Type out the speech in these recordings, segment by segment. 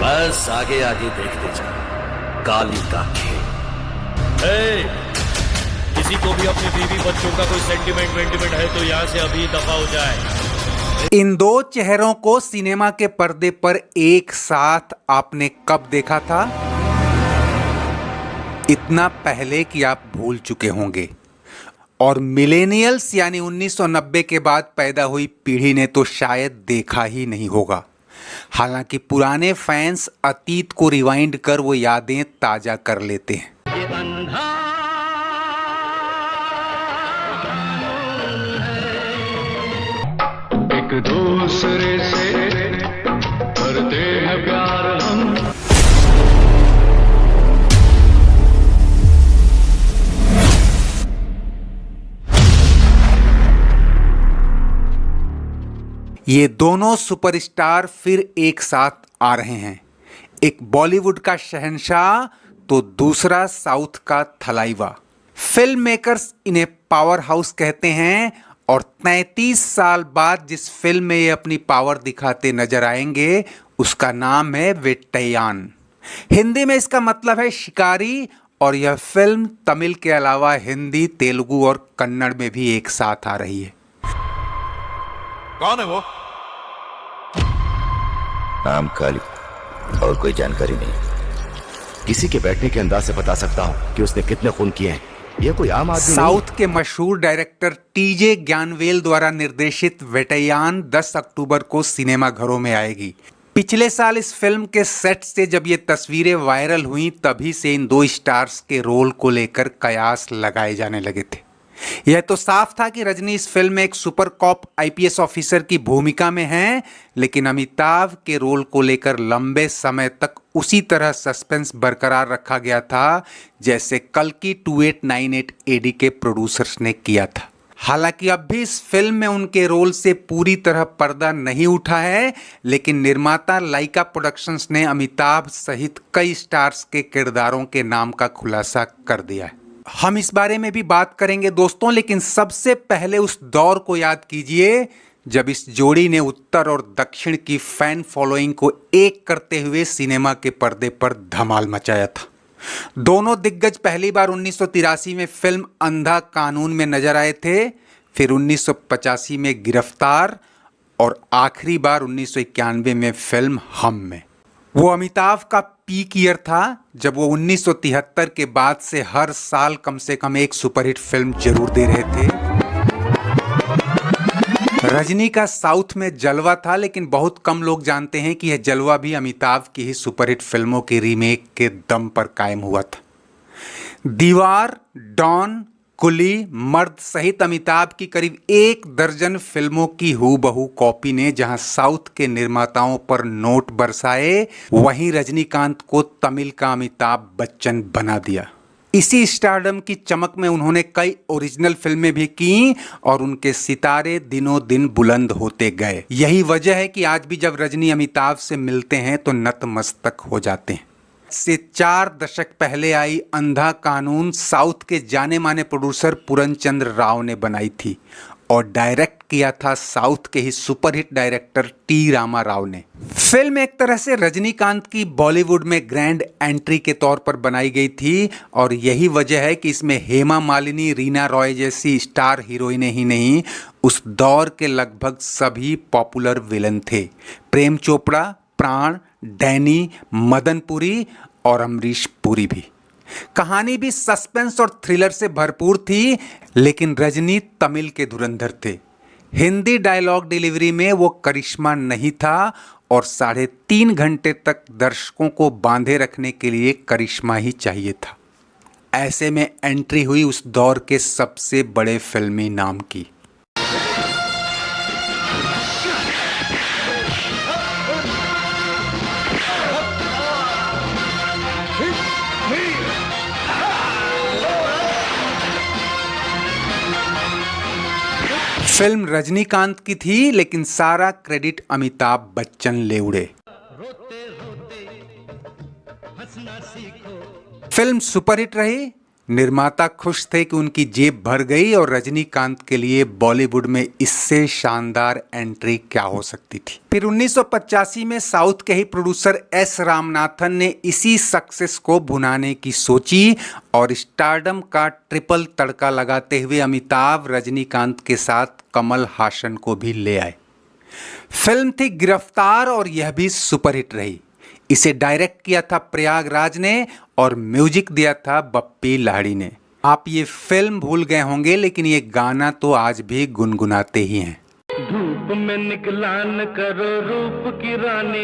बस आगे आगे देखते जा, काली का खेल। किसी को भी अपने बीवी बच्चों का कोई सेंटिमेंट है तो यहाँ से अभी दफा हो जाए। इन दो चेहरों को सिनेमा के पर्दे पर एक साथ आपने कब देखा था? इतना पहले कि आप भूल चुके होंगे। और मिलेनियल्स यानी 1990 के बाद पैदा हुई पीढ़ी ने तो शायद देखा ही नहीं होगा। हालांकि पुराने फैंस अतीत को रिवाइंड कर वो यादें ताजा कर लेते हैं। एक दूसरे से करते हैं प्यार हम। ये दोनों सुपरस्टार फिर एक साथ आ रहे हैं। एक बॉलीवुड का शहंशाह तो दूसरा साउथ का थलाइवा। फिल्म मेकर्स इन्हें पावर हाउस कहते हैं और 33 साल बाद जिस फिल्म में ये अपनी पावर दिखाते नजर आएंगे उसका नाम है वेट्टैयान। हिंदी में इसका मतलब है शिकारी और यह फिल्म तमिल के अलावा हिंदी, तेलुगु और कन्नड़ में भी एक साथ आ रही है। कौन है वो? नाम काली और कोई जानकारी नहीं। किसी के बैठने के अंदाज से बता सकता हूं कि उसने कितने खून किए हैं। यह कोई आम आदमी साउथ के मशहूर डायरेक्टर टीजे ज्ञानवेल द्वारा निर्देशित वेट्टैयान 10 अक्टूबर को सिनेमा घरों में आएगी। पिछले साल इस फिल्म के सेट से जब ये तस्वीरें वायरल हुई तभी से इन दो स्टार्स के रोल को लेकर कयास लगाए जाने लगे थे। यह तो साफ था कि रजनी इस फिल्म में एक सुपर कॉप आईपीएस ऑफिसर की भूमिका में हैं, लेकिन अमिताभ के रोल को लेकर लंबे समय तक उसी तरह सस्पेंस बरकरार रखा गया था जैसे कल्कि 2898 एडी के प्रोड्यूसर्स ने किया था। हालांकि अब भी इस फिल्म में उनके रोल से पूरी तरह पर्दा नहीं उठा है, लेकिन निर्माता लाइका प्रोडक्शंस ने अमिताभ सहित कई स्टार्स के किरदारों के नाम का खुलासा कर दिया है। हम इस बारे में भी बात करेंगे दोस्तों, लेकिन सबसे पहले उस दौर को याद कीजिए जब इस जोड़ी ने उत्तर और दक्षिण की फैन फॉलोइंग को एक करते हुए सिनेमा के पर्दे पर धमाल मचाया था। दोनों दिग्गज पहली बार 1983 में फिल्म अंधा कानून में नजर आए थे, फिर 1985 में गिरफ्तार और आखिरी बार 1991 में फिल्म हम में। वो अमिताभ का पीक ईयर था जब वो 1973 के बाद से हर साल कम से कम एक सुपरहिट फिल्म जरूर दे रहे थे। रजनी का साउथ में जलवा था, लेकिन बहुत कम लोग जानते हैं कि यह जलवा भी अमिताभ की ही सुपरहिट फिल्मों के रीमेक के दम पर कायम हुआ था। दीवार, डॉन, कुली, मर्द सहित अमिताभ की करीब 1 दर्जन फिल्मों की हूबहू कॉपी ने जहां साउथ के निर्माताओं पर नोट बरसाए, वहीं रजनीकांत को तमिल का अमिताभ बच्चन बना दिया। इसी स्टारडम की चमक में उन्होंने कई ओरिजिनल फिल्में भी की और उनके सितारे दिनों दिन बुलंद होते गए। यही वजह है कि आज भी जब रजनी अमिताभ से मिलते हैं तो नतमस्तक हो जाते हैं। से 4 दशक पहले आई अंधा कानून साउथ के जाने माने प्रोड्यूसर पूरनचंद्र राव ने बनाई थी और डायरेक्ट किया था साउथ के ही superhit director T Rama Rao ने। फिल्म एक तरह से रजनीकांत की बॉलीवुड में ग्रैंड एंट्री के तौर पर बनाई गई थी और यही वजह है कि इसमें हेमा मालिनी, रीना रॉय जैसी स्टार हीरोइनें ही नहीं, उस दौर के लगभग सभी पॉपुलर विलन थे। प्रेम चोपड़ा, प्राण, डैनी, मदनपुरी और अमरीश पुरी भी। कहानी भी सस्पेंस और थ्रिलर से भरपूर थी, लेकिन रजनी तमिल के धुरंधर थे। हिंदी डायलॉग डिलीवरी में वो करिश्मा नहीं था और 3.5 घंटे तक दर्शकों को बांधे रखने के लिए करिश्मा ही चाहिए था। ऐसे में एंट्री हुई उस दौर के सबसे बड़े फिल्मी नाम की। फिल्म रजनीकांत की थी, लेकिन सारा क्रेडिट अमिताभ बच्चन ले उड़े। फिल्म सुपरहिट रही, निर्माता खुश थे कि उनकी जेब भर गई और रजनीकांत के लिए बॉलीवुड में इससे शानदार एंट्री क्या हो सकती थी। फिर 1985 में साउथ के ही प्रोड्यूसर एस रामनाथन ने इसी सक्सेस को भुनाने की सोची और स्टारडम का ट्रिपल तड़का लगाते हुए अमिताभ, रजनीकांत के साथ कमल हासन को भी ले आए। फिल्म थी गिरफ्तार और यह भी सुपरहिट रही। इसे डायरेक्ट किया था प्रयागराज ने और म्यूजिक दिया था बप्पी लाहिड़ी ने। आप ये फिल्म भूल गए होंगे लेकिन ये गाना तो आज भी गुनगुनाते ही हैं। धूप में निकला न करो रूप की रानी,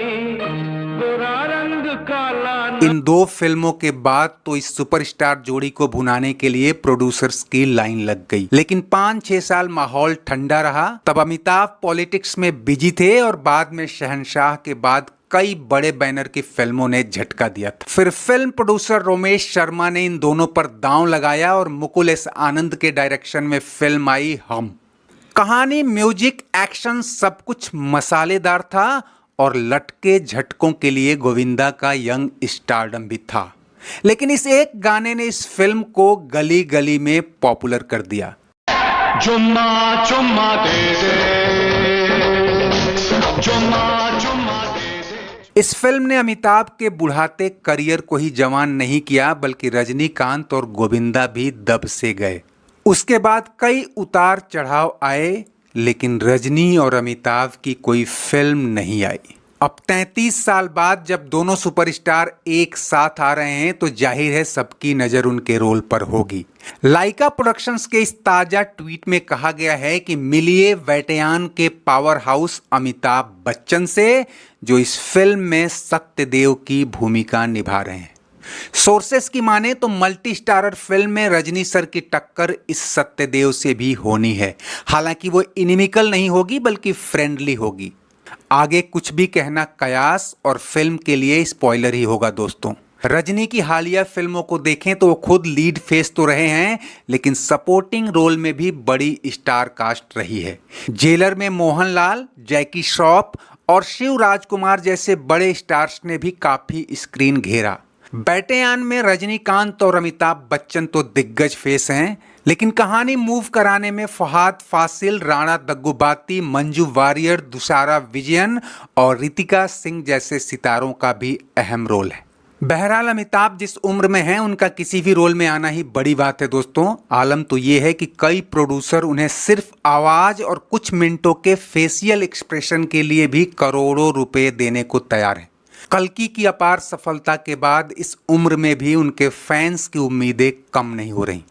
गोरा रंग काला न। इन दो फिल्मों के बाद तो इस सुपरस्टार जोड़ी को भुनाने के लिए प्रोड्यूसर्स की लाइन लग गई, लेकिन 5-6 साल माहौल ठंडा रहा। तब अमिताभ पॉलिटिक्स में बिजी थे और बाद में शहंशाह के बाद कई बड़े बैनर की फिल्मों ने झटका दिया था। फिर फिल्म प्रोड्यूसर रोमेश शर्मा ने इन दोनों पर दांव लगाया और मुकुल एस आनंद के डायरेक्शन में फिल्म आई हम। कहानी, म्यूजिक, एक्शन सब कुछ मसालेदार था और लटके झटकों के लिए गोविंदा का यंग स्टारडम भी था। लेकिन इस एक गाने ने इस फिल्म को गली गली में पॉपुलर कर दिया। चुम्मा चुम्मा दे दे, चुम्मा चुम्मा दे दे। इस फिल्म ने अमिताभ के बुढ़ाते करियर को ही जवान नहीं किया बल्कि रजनीकांत और गोविंदा भी दब से गए। उसके बाद कई उतार चढ़ाव आए लेकिन रजनी और अमिताभ की कोई फिल्म नहीं आई। अब 33 साल बाद जब दोनों सुपरस्टार एक साथ आ रहे हैं तो जाहिर है सबकी नजर उनके रोल पर होगी। लाइका प्रोडक्शंस के इस ताजा ट्वीट में कहा गया है कि मिलिए वेटयान के पावर हाउस अमिताभ बच्चन से, जो इस फिल्म में सत्यदेव की भूमिका निभा रहे हैं। सोर्सेस की माने तो मल्टी स्टारर फिल्म में रजनी सर की टक्कर इस सत्यदेव से भी होनी है। हालांकि वो इनिमिकल नहीं होगी बल्कि फ्रेंडली होगी। आगे कुछ भी कहना कयास और फिल्म के लिए स्पॉइलर ही होगा दोस्तों। रजनी की हालिया फिल्मों को देखें तो वो खुद लीड फेस तो रहे हैं लेकिन सपोर्टिंग रोल में भी बड़ी स्टार कास्ट रही है। जेलर में मोहनलाल, जैकी श्रॉफ और शिव राजकुमार जैसे बड़े स्टार्स ने भी काफी स्क्रीन घेरा। बैटेयान में रजनीकांत और अमिताभ बच्चन तो दिग्गज फेस हैं, लेकिन कहानी मूव कराने में फहाद फासिल, राणा दग्गुबाती, मंजू वारियर, दुशारा विजयन और रितिका सिंह जैसे सितारों का भी अहम रोल है। बहरहाल अमिताभ जिस उम्र में हैं उनका किसी भी रोल में आना ही बड़ी बात है दोस्तों। आलम तो ये है कि कई प्रोड्यूसर उन्हें सिर्फ आवाज और कुछ मिनटों के फेशियल एक्सप्रेशन के लिए भी करोड़ों रुपए देने को तैयार हैं। कल्कि की अपार सफलता के बाद इस उम्र में भी उनके फैंस की उम्मीदें कम नहीं हो रही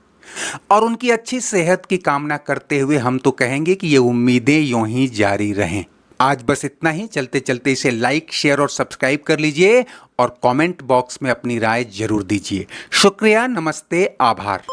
और उनकी अच्छी सेहत की कामना करते हुए हम तो कहेंगे कि ये उम्मीदें यूं ही जारी रहें। आज बस इतना ही। चलते चलते इसे लाइक, शेयर और सब्सक्राइब कर लीजिए और कमेंट बॉक्स में अपनी राय जरूर दीजिए। शुक्रिया, नमस्ते, आभार।